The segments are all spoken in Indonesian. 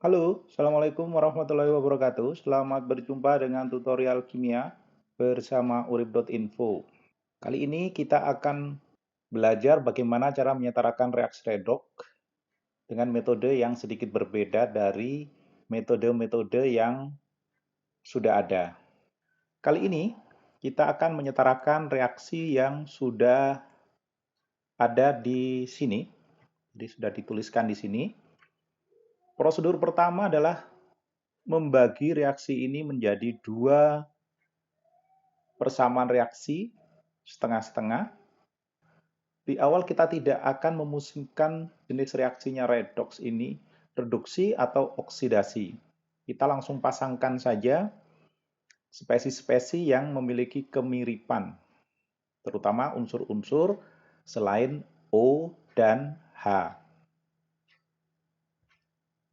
Halo, Assalamualaikum warahmatullahi wabarakatuh. Selamat berjumpa dengan tutorial kimia bersama urip.info. Kali ini kita akan belajar bagaimana cara menyetarakan reaksi redoks dengan metode yang sedikit berbeda dari metode-metode yang sudah ada. Kali ini kita akan menyetarakan reaksi yang sudah ada di sini. Jadi sudah dituliskan di sini. Prosedur pertama adalah membagi reaksi ini menjadi dua persamaan reaksi setengah-setengah. Di awal kita tidak akan memusingkan jenis reaksinya redoks ini, reduksi atau oksidasi. Kita langsung pasangkan saja spesies-spesies yang memiliki kemiripan, terutama unsur-unsur selain O dan H.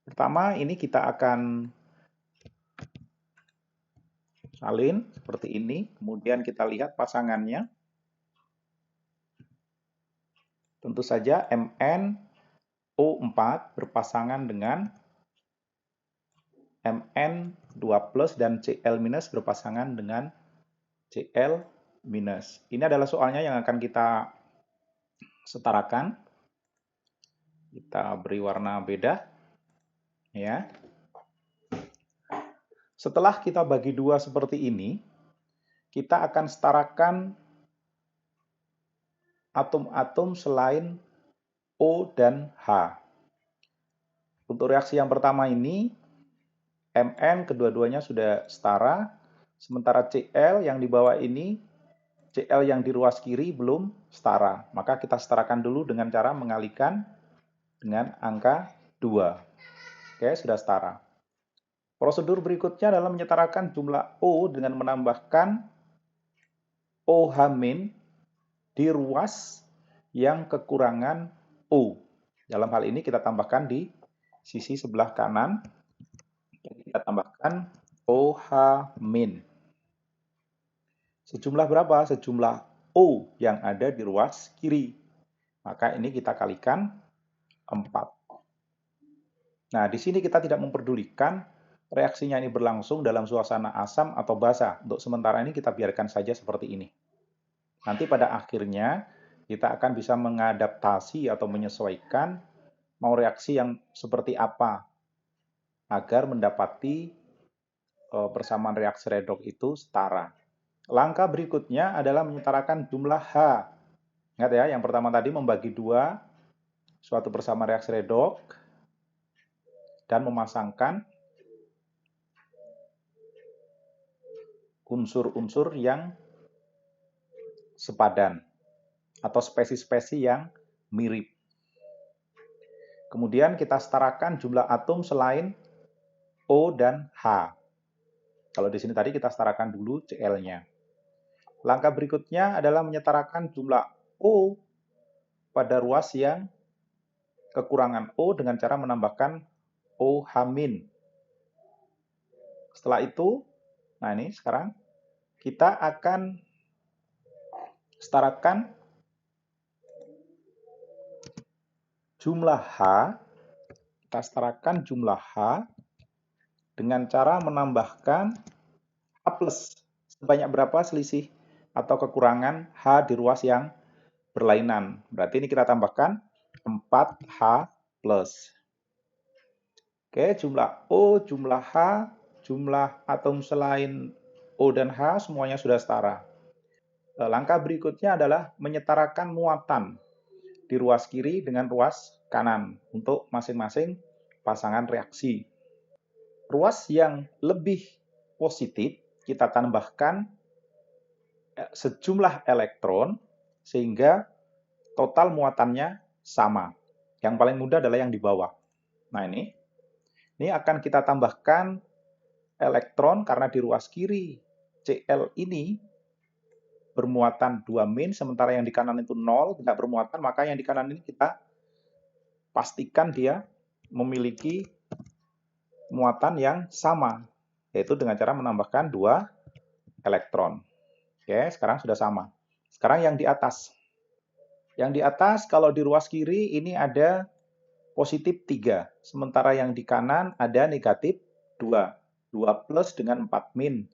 Pertama, ini kita akan salin seperti ini, kemudian kita lihat pasangannya. Tentu saja MnO4 berpasangan dengan Mn2+ dan Cl- berpasangan dengan Cl-. Ini adalah soalnya yang akan kita setarakan. Kita beri warna beda. Ya. Setelah kita bagi dua seperti ini, kita akan setarakan atom-atom selain O dan H. Untuk reaksi yang pertama ini, Mn kedua-duanya sudah setara, sementara Cl yang di bawah ini, Cl yang di ruas kiri belum setara. Maka kita setarakan dulu dengan cara mengalihkan dengan angka 2. Oke, sudah setara. Prosedur berikutnya adalah menyetarakan jumlah O dengan menambahkan OH- di ruas yang kekurangan O. Dalam hal ini kita tambahkan di sisi sebelah kanan. Kita tambahkan OH-. Sejumlah berapa? Sejumlah O yang ada di ruas kiri. Maka ini kita kalikan 4. Nah, di sini kita tidak memperdulikan reaksinya ini berlangsung dalam suasana asam atau basa. Untuk sementara ini kita biarkan saja seperti ini. Nanti pada akhirnya kita akan bisa mengadaptasi atau menyesuaikan mau reaksi yang seperti apa agar mendapati persamaan reaksi redoks itu setara. Langkah berikutnya adalah menyetarakan jumlah H. Ingat ya, yang pertama tadi membagi dua suatu persamaan reaksi redoks dan memasangkan unsur-unsur yang sepadan atau spesies-spesies yang mirip. Kemudian kita setarakan jumlah atom selain O dan H. Kalau di sini tadi kita setarakan dulu Cl-nya. Langkah berikutnya adalah menyetarakan jumlah O pada ruas yang kekurangan O dengan cara menambahkan OH-. Setelah itu, nah ini sekarang kita akan setarakan jumlah H, kita setarakan jumlah H dengan cara menambahkan H+. Sebanyak berapa selisih atau kekurangan H di ruas yang berlainan. Berarti ini kita tambahkan 4H+. Oke, jumlah O, jumlah H, jumlah atom selain O dan H semuanya sudah setara. Langkah berikutnya adalah menyetarakan muatan di ruas kiri dengan ruas kanan untuk masing-masing pasangan reaksi. Ruas yang lebih positif kita tambahkan sejumlah elektron sehingga total muatannya sama. Yang paling mudah adalah yang di bawah. Nah ini akan kita tambahkan elektron karena di ruas kiri Cl ini bermuatan 2-, sementara yang di kanan itu 0, tidak bermuatan, maka yang di kanan ini kita pastikan dia memiliki muatan yang sama, yaitu dengan cara menambahkan 2 elektron. Oke, sekarang sudah sama. Sekarang yang di atas. Yang di atas, kalau di ruas kiri ini ada positif 3. Sementara yang di kanan ada negatif 2. 2 plus dengan 4 min.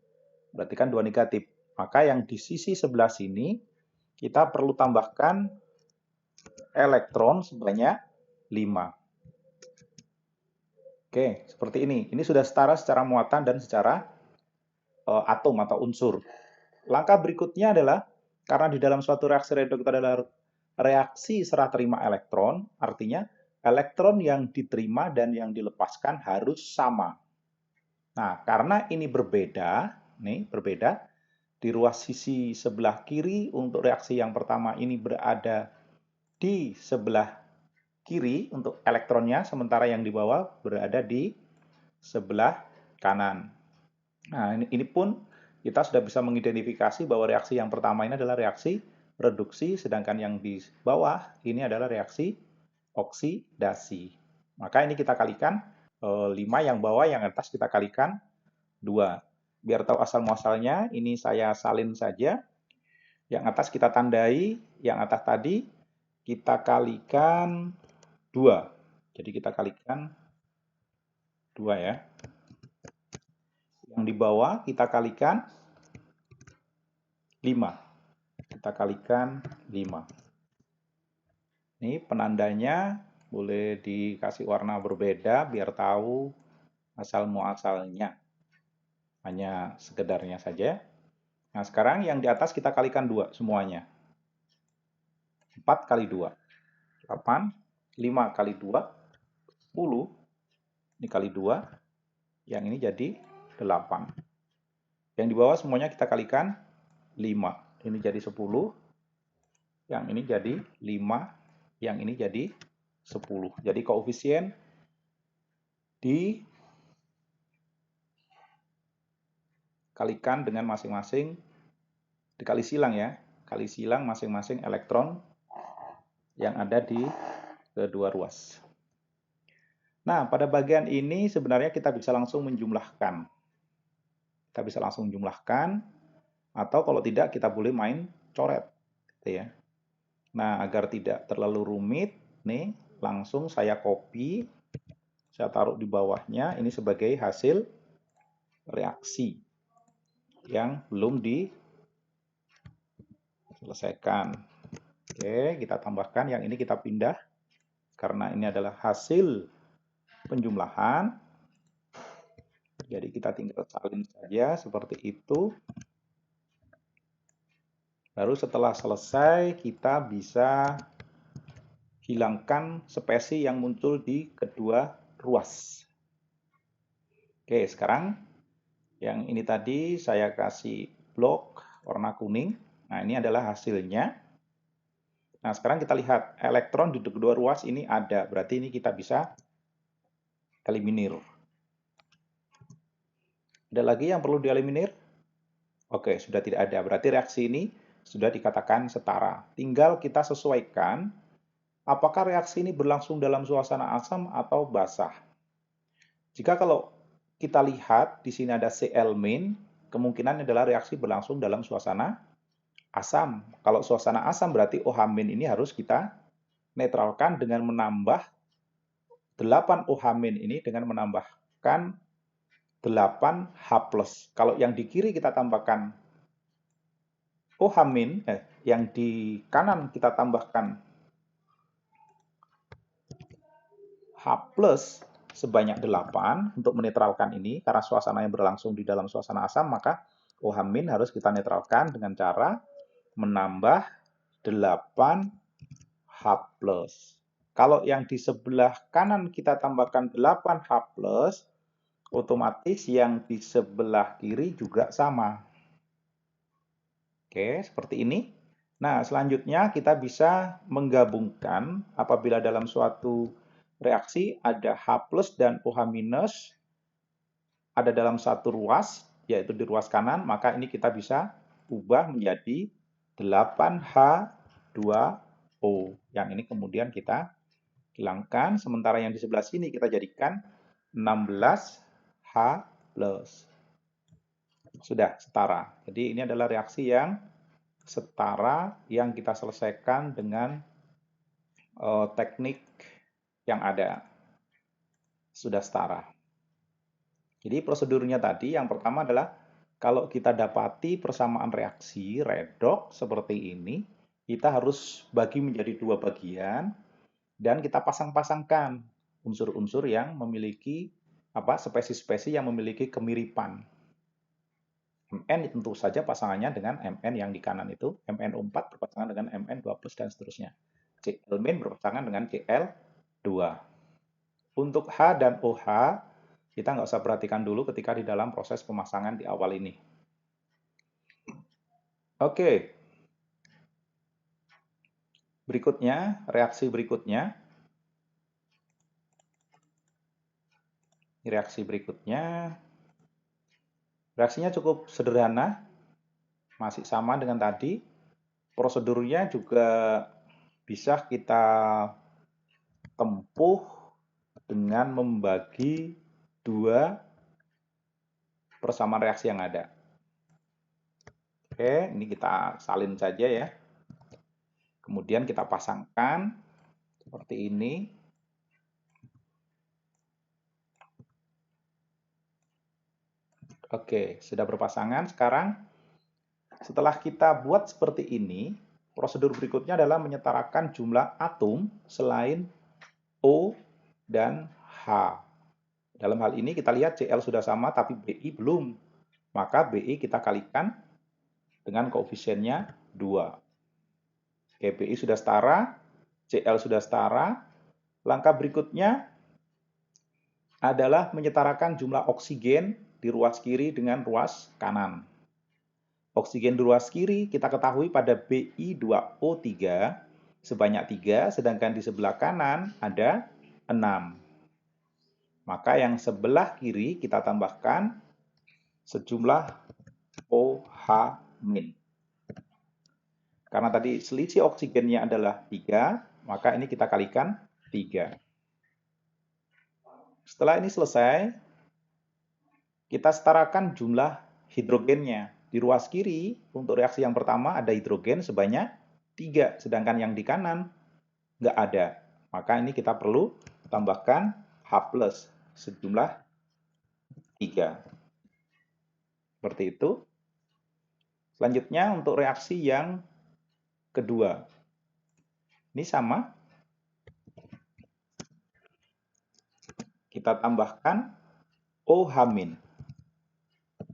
Berarti kan 2 negatif. Maka yang di sisi sebelah sini kita perlu tambahkan elektron sebanyak 5. Oke, seperti ini. Ini sudah setara secara muatan dan secara atom atau unsur. Langkah berikutnya adalah, karena di dalam suatu reaksi redoks adalah reaksi serah terima elektron, artinya elektron yang diterima dan yang dilepaskan harus sama. Nah, karena ini berbeda, di ruas sisi sebelah kiri untuk reaksi yang pertama ini berada di sebelah kiri untuk elektronnya, sementara yang di bawah berada di sebelah kanan. Nah, ini pun kita sudah bisa mengidentifikasi bahwa reaksi yang pertama ini adalah reaksi reduksi, sedangkan yang di bawah ini adalah reaksi oksidasi. Maka ini kita kalikan 5 yang bawah, yang atas kita kalikan 2. Biar tahu asal muasalnya, ini saya salin saja. Yang atas kita tandai, yang atas tadi kita kalikan 2. Jadi kita kalikan 2 ya. Yang di bawah kita kalikan 5. Kita kalikan 5. Ini penandanya boleh dikasih warna berbeda biar tahu asal muasalnya. Hanya sekedarnya saja. Nah, sekarang yang di atas kita kalikan 2 semuanya. 4 kali 2. 8. 5 kali 2. 10. Ini kali 2. Yang ini jadi 8. Yang di bawah semuanya kita kalikan 5. Ini jadi 10. Yang ini jadi 5. Yang ini jadi 10. Jadi koefisien dikalikan dengan masing-masing, dikali silang ya, kali silang masing-masing elektron yang ada di kedua ruas. Nah, pada bagian ini sebenarnya kita bisa langsung menjumlahkan. Kita bisa langsung menjumlahkan, atau kalau tidak kita boleh main coret, gitu ya. Nah, agar tidak terlalu rumit, nih langsung saya copy, saya taruh di bawahnya, ini sebagai hasil reaksi yang belum diselesaikan. Oke, kita tambahkan, yang ini kita pindah, karena ini adalah hasil penjumlahan. Jadi kita tinggal salin saja seperti itu. Baru setelah selesai, kita bisa hilangkan spesi yang muncul di kedua ruas. Oke, sekarang yang ini tadi saya kasih blok warna kuning. Nah, ini adalah hasilnya. Nah, sekarang kita lihat elektron di kedua ruas ini ada. Berarti ini kita bisa eliminir. Ada lagi yang perlu dieliminir? Oke, sudah tidak ada. Berarti reaksi ini sudah dikatakan setara. Tinggal kita sesuaikan apakah reaksi ini berlangsung dalam suasana asam atau basah. Jika kalau kita lihat di sini ada Cl-, kemungkinan adalah reaksi berlangsung dalam suasana asam. Kalau suasana asam berarti OH- ini harus kita netralkan dengan menambah 8 OH- ini dengan menambahkan 8H+. Kalau yang di kiri kita tambahkan OH-, yang di kanan kita tambahkan H+ sebanyak 8 untuk menetralkan ini, karena suasana yang berlangsung di dalam suasana asam, maka OH- harus kita netralkan dengan cara menambah 8H+. Kalau yang di sebelah kanan kita tambahkan 8H+, otomatis yang di sebelah kiri juga sama. Oke, seperti ini. Nah, selanjutnya kita bisa menggabungkan apabila dalam suatu reaksi ada H+ dan OH- ada dalam satu ruas, yaitu di ruas kanan, maka ini kita bisa ubah menjadi 8H2O. Yang ini kemudian kita hilangkan, sementara yang di sebelah sini kita jadikan 16H+. Sudah setara. Jadi ini adalah reaksi yang setara yang kita selesaikan dengan teknik yang ada. Sudah setara. Jadi prosedurnya tadi yang pertama adalah kalau kita dapati persamaan reaksi redoks seperti ini, kita harus bagi menjadi dua bagian dan kita pasang-pasangkan unsur-unsur yang memiliki spesies-spesies yang memiliki kemiripan. Mn tentu saja pasangannya dengan Mn yang di kanan itu, MnO4 berpasangan dengan Mn2+, dan seterusnya. Cl- berpasangan dengan Cl2. Untuk H dan OH, kita nggak usah perhatikan dulu ketika di dalam proses pemasangan di awal ini. Oke. Berikutnya, reaksi berikutnya. Reaksi berikutnya, reaksinya cukup sederhana, masih sama dengan tadi. Prosedurnya juga bisa kita tempuh dengan membagi dua persamaan reaksi yang ada. Oke, ini kita salin saja ya. Kemudian kita pasangkan seperti ini. Oke, sudah berpasangan. Sekarang setelah kita buat seperti ini, prosedur berikutnya adalah menyetarakan jumlah atom selain O dan H. Dalam hal ini kita lihat Cl sudah sama tapi Bi belum. Maka Bi kita kalikan dengan koefisiennya 2. Oke, Bi sudah setara, Cl sudah setara. Langkah berikutnya adalah menyetarakan jumlah oksigen di ruas kiri dengan ruas kanan. Oksigen di ruas kiri kita ketahui pada Bi2O3 sebanyak 3, sedangkan di sebelah kanan ada 6. Maka yang sebelah kiri kita tambahkan sejumlah OH-. Karena tadi selisih oksigennya adalah 3, maka ini kita kalikan 3. Setelah ini selesai, kita setarakan jumlah hidrogennya. Di ruas kiri, untuk reaksi yang pertama ada hidrogen sebanyak 3, sedangkan yang di kanan nggak ada. Maka ini kita perlu tambahkan H+, sejumlah 3. Seperti itu. Selanjutnya untuk reaksi yang kedua. Ini sama. Kita tambahkan OH-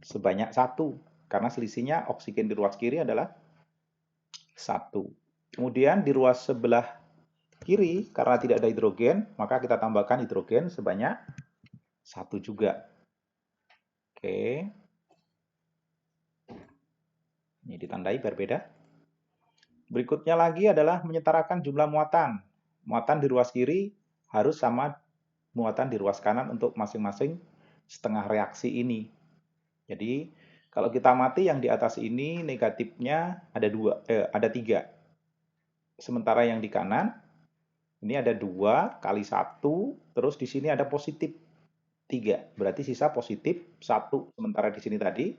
sebanyak 1. Karena selisihnya oksigen di ruas kiri adalah 1. Kemudian di ruas sebelah kiri, karena tidak ada hidrogen, maka kita tambahkan hidrogen sebanyak 1 juga. Oke. Ini ditandai biar beda. Berikutnya lagi adalah menyetarakan jumlah muatan. Muatan di ruas kiri harus sama muatan di ruas kanan untuk masing-masing setengah reaksi ini. Jadi kalau kita amati yang di atas ini negatifnya ada 3. Sementara yang di kanan ini ada 2 kali 1, terus di sini ada positif 3. Berarti sisa positif 1. Sementara di sini tadi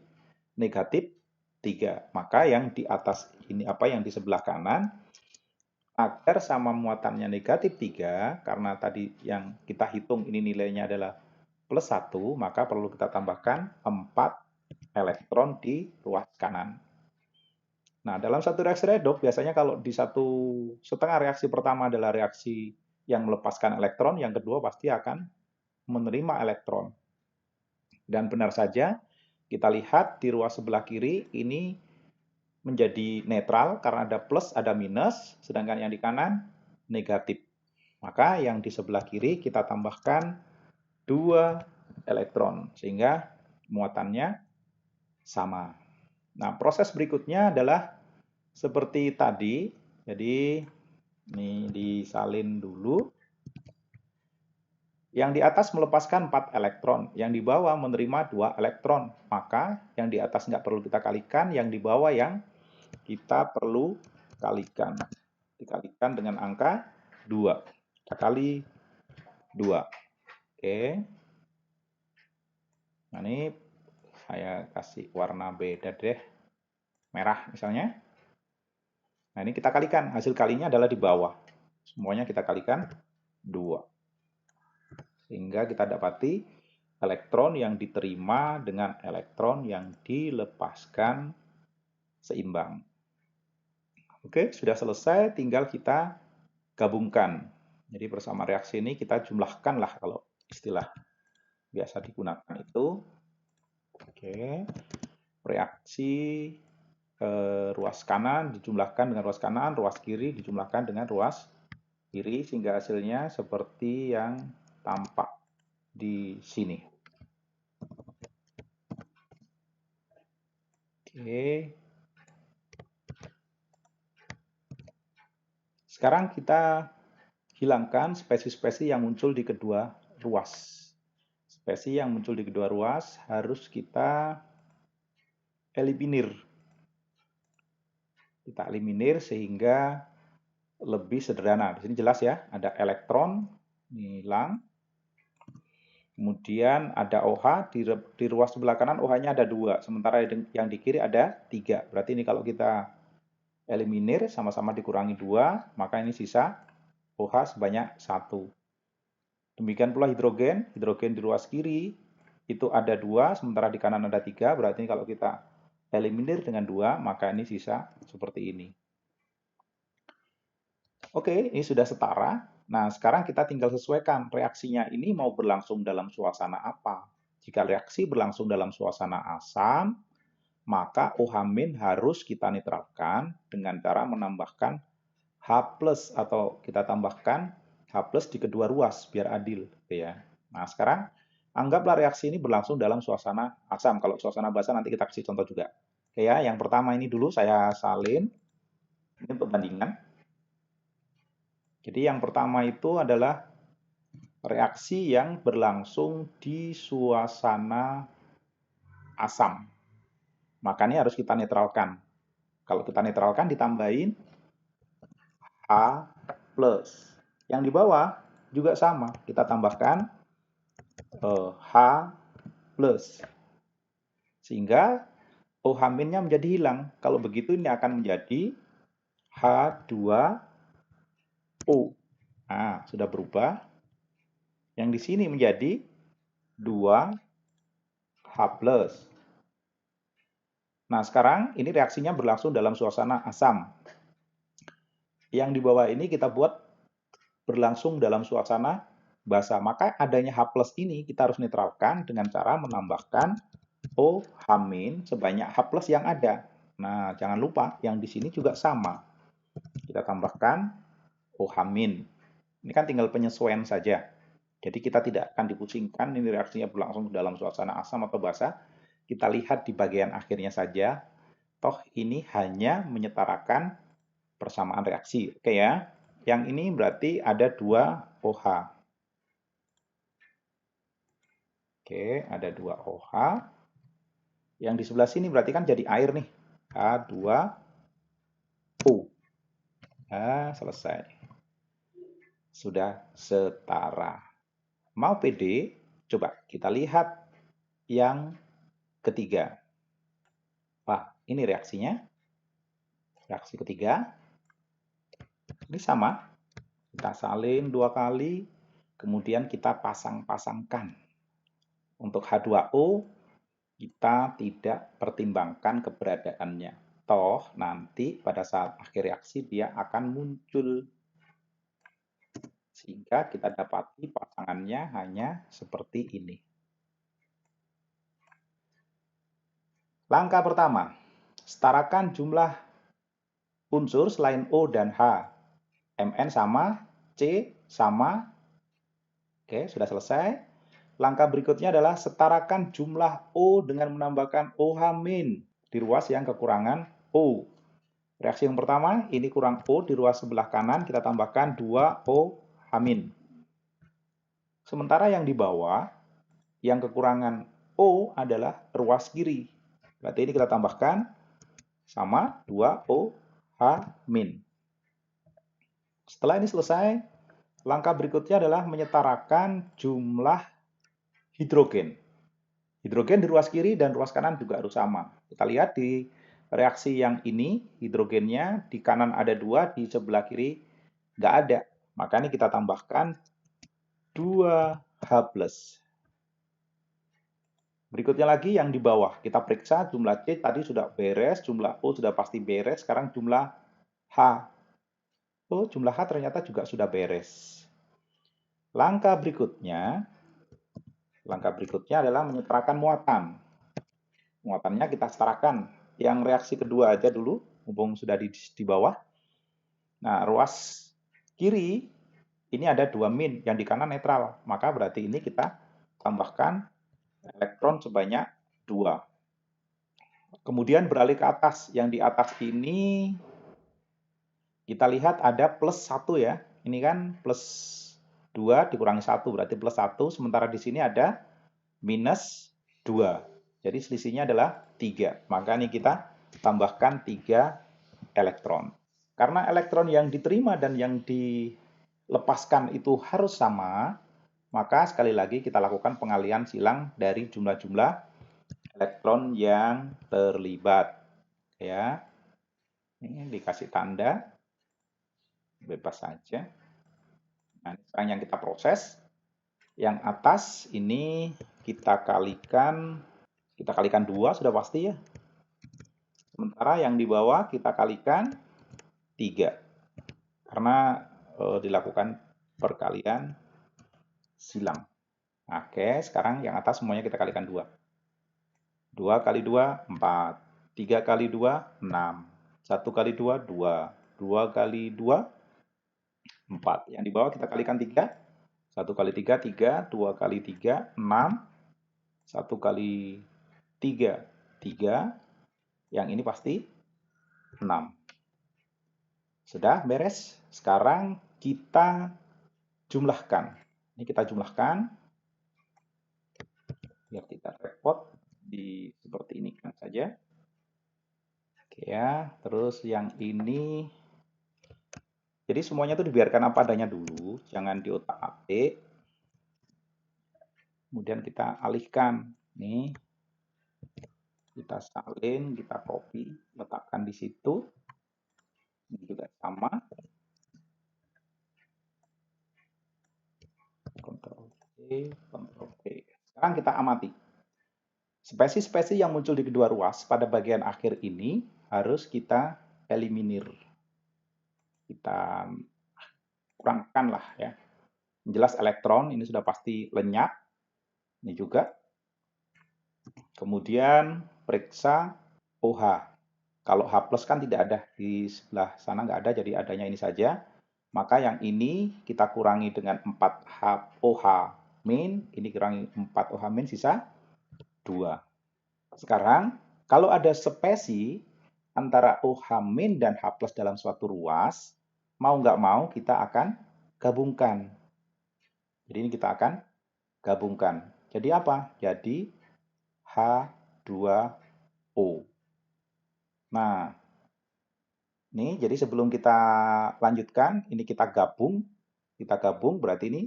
negatif 3. Maka yang di atas ini yang di sebelah kanan agar sama muatannya negatif 3, karena tadi yang kita hitung ini nilainya adalah +1, maka perlu kita tambahkan 4 elektron di ruas kanan. Nah, dalam satu reaksi redoks, biasanya kalau di satu setengah reaksi pertama adalah reaksi yang melepaskan elektron, yang kedua pasti akan menerima elektron. Dan benar saja, kita lihat di ruas sebelah kiri ini menjadi netral karena ada plus, ada minus, sedangkan yang di kanan negatif. Maka yang di sebelah kiri kita tambahkan 2 elektron, sehingga muatannya sama. Nah, proses berikutnya adalah seperti tadi. Jadi, ini disalin dulu. Yang di atas melepaskan 4 elektron, yang di bawah menerima 2 elektron. Maka yang di atas nggak perlu kita kalikan, yang di bawah yang kita perlu kalikan. Dikalikan dengan angka 2. Kita kali 2. Oke. Nah, ini saya kasih warna beda deh. Merah misalnya. Nah, ini kita kalikan. Hasil kalinya adalah di bawah. Semuanya kita kalikan 2. Sehingga kita dapati elektron yang diterima dengan elektron yang dilepaskan seimbang. Oke, sudah selesai, tinggal kita gabungkan. Jadi bersama reaksi ini kita jumlahkan lah kalau istilah biasa digunakan itu. Oke, reaksi ruas kanan dijumlahkan dengan ruas kanan, ruas kiri dijumlahkan dengan ruas kiri, sehingga hasilnya seperti yang tampak di sini. Oke. Sekarang kita hilangkan spesi-spesi yang muncul di kedua ruas. Spesi yang muncul di kedua ruas harus kita eliminir. Kita eliminir sehingga lebih sederhana. Di sini jelas ya, ada elektron, hilang. Kemudian ada OH, di ruas sebelah kanan OH-nya ada 2, sementara yang di kiri ada 3. Berarti ini kalau kita eliminir, sama-sama dikurangi 2, maka ini sisa OH sebanyak 1. Demikian pula hidrogen, hidrogen di ruas kiri itu ada 2, sementara di kanan ada 3, berarti kalau kita eliminir dengan 2, maka ini sisa seperti ini. Oke, ini sudah setara. Nah, sekarang kita tinggal sesuaikan reaksinya ini mau berlangsung dalam suasana apa. Jika reaksi berlangsung dalam suasana asam, maka OH- harus kita netralkan dengan cara menambahkan H+ atau kita tambahkan H+ di kedua ruas biar adil, ya. Nah, sekarang anggaplah reaksi ini berlangsung dalam suasana asam. Kalau suasana basa nanti kita kasih contoh juga. Oke ya, yang pertama ini dulu saya salin. Ini untuk bandingan. Jadi yang pertama itu adalah reaksi yang berlangsung di suasana asam. Maka ini harus kita netralkan. Kalau kita netralkan ditambahin H+. Yang di bawah juga sama, kita tambahkan H+. Sehingga OH-nya menjadi hilang. Kalau begitu ini akan menjadi H2O. Nah, sudah berubah. Yang di sini menjadi 2H+. Nah, sekarang ini reaksinya berlangsung dalam suasana asam. Yang di bawah ini kita buat berlangsung dalam suasana basa. Maka adanya H+ ini kita harus netralkan dengan cara menambahkan OH- sebanyak H+ yang ada. Nah, jangan lupa yang di sini juga sama. Kita tambahkan OH-. Ini kan tinggal penyesuaian saja. Jadi kita tidak akan dipusingkan ini reaksinya berlangsung dalam suasana asam atau basa. Kita lihat di bagian akhirnya saja. Toh ini hanya menyetarakan persamaan reaksi. Oke ya. Yang ini berarti ada 2 OH. Oke, ada 2 OH. Yang di sebelah sini berarti kan jadi air nih. H2O. Nah, selesai. Sudah setara. Mau pede? Coba kita lihat yang ketiga. Wah, ini reaksinya. Reaksi ketiga. Ini sama. Kita salin 2 kali, kemudian kita pasang-pasangkan. Untuk H2O, kita tidak pertimbangkan keberadaannya. Toh, nanti pada saat akhir reaksi dia akan muncul. Sehingga kita dapati pasangannya hanya seperti ini. Langkah pertama, setarakan jumlah unsur selain O dan H. Mn sama, C sama. Oke, sudah selesai. Langkah berikutnya adalah setarakan jumlah O dengan menambahkan OH- di ruas yang kekurangan O. Reaksi yang pertama, ini kurang O di ruas sebelah kanan, kita tambahkan 2 OH-. Sementara yang di bawah, yang kekurangan O adalah ruas kiri. Berarti ini kita tambahkan sama 2 OH-. Setelah ini selesai, langkah berikutnya adalah menyetarakan jumlah hidrogen. Hidrogen di ruas kiri dan ruas kanan juga harus sama. Kita lihat di reaksi yang ini, hidrogennya di kanan ada 2, di sebelah kiri nggak ada. Maka ini kita tambahkan 2 H+. Berikutnya lagi yang di bawah, kita periksa jumlah C tadi sudah beres, jumlah O sudah pasti beres, sekarang jumlah H. Oh, jumlah H ternyata juga sudah beres. Langkah berikutnya adalah menyetarakan muatan. Muatannya kita setarakan. Yang reaksi kedua aja dulu, mumpung sudah di bawah. Nah, ruas kiri ini ada 2 min, yang di kanan netral. Maka berarti ini kita tambahkan elektron sebanyak 2. Kemudian beralih ke atas. Yang di atas ini kita lihat ada plus 1 ya. Ini kan plus 2 dikurangi 1, berarti plus 1. Sementara di sini ada minus 2. Jadi selisihnya adalah 3. Maka ini kita tambahkan 3 elektron. Karena elektron yang diterima dan yang dilepaskan itu harus sama, maka sekali lagi kita lakukan pengalihan silang dari jumlah-jumlah elektron yang terlibat. Ya, ini dikasih tanda, bebas saja. Nah, sekarang yang kita proses, yang atas ini kita kalikan 2 sudah pasti ya. Sementara yang di bawah kita kalikan 3. Karena dilakukan perkalian silang. Oke, sekarang yang atas semuanya kita kalikan 2. 2 kali 2, 4. 3 kali 2, 6. 1 kali 2, 2. 2 kali 2, 4. Yang di bawah kita kalikan 3. 1 kali 3, 3. 2 kali 3, 6. 1 kali 3, 3. Yang ini pasti 6. Sudah beres. Sekarang kita jumlahkan. Ini kita jumlahkan. Biar tidak repot. Seperti ini kan saja. Oke ya. Terus yang ini. Jadi semuanya itu dibiarkan apa adanya dulu. Jangan diotak-atik. Kemudian kita alihkan. Nih. Kita salin, kita copy, letakkan di situ. Ini juga sama. Ctrl C, Ctrl V. Sekarang kita amati. Spesies-spesies yang muncul di kedua ruas pada bagian akhir ini harus kita eliminir. Kita kurangkan lah ya. Jelas elektron ini sudah pasti lenyap. Ini juga. Kemudian periksa OH. Kalau H plus kan tidak ada, di sebelah sana nggak ada, jadi adanya ini saja. Maka yang ini kita kurangi dengan 4 OH min, ini kurangi 4 OH min, sisa 2. Sekarang, kalau ada spesies antara OH min dan H plus dalam suatu ruas, mau nggak mau kita akan gabungkan. Jadi ini kita akan gabungkan. Jadi apa? Jadi H2O. Nah, ini jadi sebelum kita lanjutkan, ini kita gabung berarti ini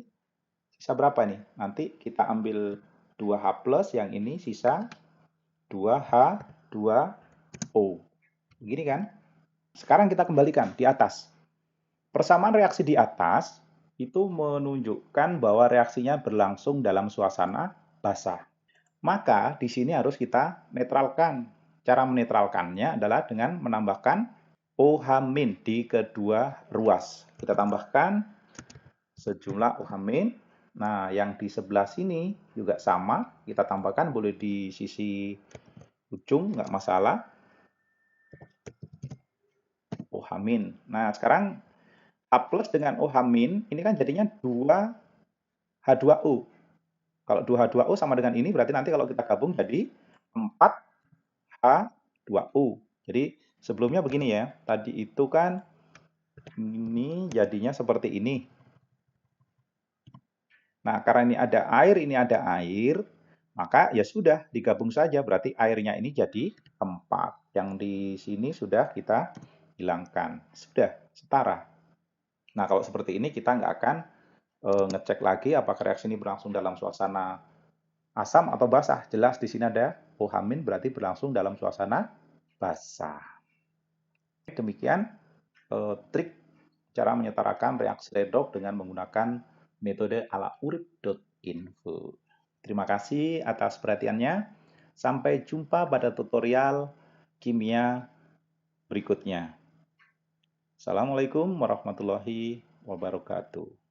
sisa berapa nih? Nanti kita ambil 2H plus, yang ini sisa 2H2O. Begini kan? Sekarang kita kembalikan di atas. Persamaan reaksi di atas itu menunjukkan bahwa reaksinya berlangsung dalam suasana basah. Maka di sini harus kita netralkan. Cara menetralkannya adalah dengan menambahkan OH- di kedua ruas. Kita tambahkan sejumlah OH-. Nah, yang di sebelah sini juga sama. Kita tambahkan, boleh di sisi ujung, nggak masalah. OH-. Nah, sekarang H plus dengan OH- ini kan jadinya 2H2O. Kalau 2H2O sama dengan ini, berarti nanti kalau kita gabung jadi 4H2O. Jadi sebelumnya begini ya, tadi itu kan ini jadinya seperti ini. Nah, karena ini ada air, maka ya sudah digabung saja, berarti airnya ini jadi 4. Yang di sini sudah kita hilangkan. Sudah setara. Nah, kalau seperti ini kita nggak akan ngecek lagi apakah reaksi ini berlangsung dalam suasana asam atau basah. Jelas di sini ada OH- berarti berlangsung dalam suasana basah. Demikian trik cara menyetarakan reaksi redoks dengan menggunakan metode ala urip.info. info. Terima kasih atas perhatiannya. Sampai jumpa pada tutorial kimia berikutnya. Assalamualaikum warahmatullahi wabarakatuh.